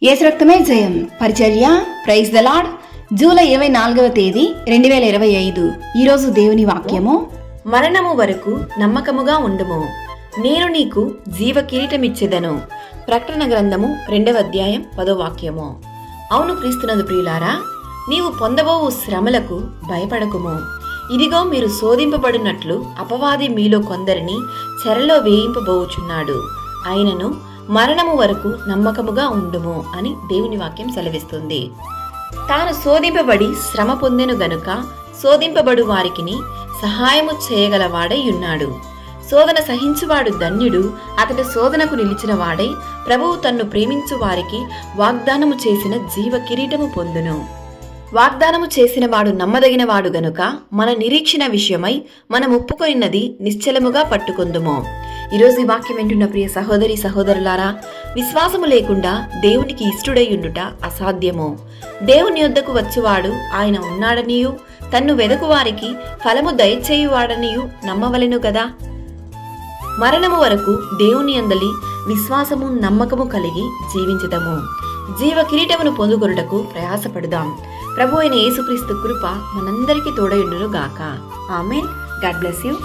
యేసు రక్తమే జయం పరిచర్య ప్రైజ్ ద లార్డ్. జూలై 24వ తేదీ 2025. ఈరోజు దేవుని వాక్యము, మరణము వరకు నమ్మకముగా ఉండుము, నేను నీకు జీవ కిరీటమిచ్చెదను. ప్రకటన గ్రంథము 2వ అధ్యాయం 10వ వాక్యము. అవును క్రీస్తునందు ప్రియులారా, నీవు పొందబోవు శ్రమలకు భయపడకుము. ఇదిగో మీరు శోధింపబడినట్లు అపవాది మీలో కొందరిని చెరలో వేయింపబోచున్నాడు. ఆయనను మరణము వరకు నమ్మకముగా ఉండుము అని దేవుని వాక్యం సెలవిస్తుంది. తాను శోధింపబడి శ్రమ పొందెను గనుక శోధింపబడు వారికిని సహాయము చేయగలవాడై ఉన్నాడు. శోధన సహించువాడు ధన్యుడు, అతడు శోధనకు నిలిచిన వాడై ప్రభువు తన్ను ప్రేమించు వారికి వాగ్దానము చేసిన జీవ కిరీటము పొందును. వాగ్దానము చేసిన వాడు నమ్మదగిన వాడు గనుక మన నిరీక్షణ విషయమై మనం ఒప్పుకొనిన్నది నిశ్చలముగా పట్టుకొందుము. ఈరోజు ఈ వాక్యం వింటున్న ప్రియ సహోదరి సహోదరులారా, విశ్వాసము లేకుండా దేవునికి ఇష్టడై ఉండుట అసాధ్యము. దేవుని యొద్దకు వచ్చువాడు ఆయన ఉన్నాడనియు తన్ను వెదకు వారికి ఫలము దయచేయువాడనియు నమ్మవలెను గదా. మరణము వరకు దేవుని యందలి విశ్వాసము నమ్మకము కలిగి జీవించుదాము. జీవ కిరీటమును పొందుకొనుటకు ప్రయాసపడుదాం. ప్రభు అయిన యేసుక్రీస్తు కృప మనందరికీ తోడయుండును గాక. ఆమేన్. God bless you.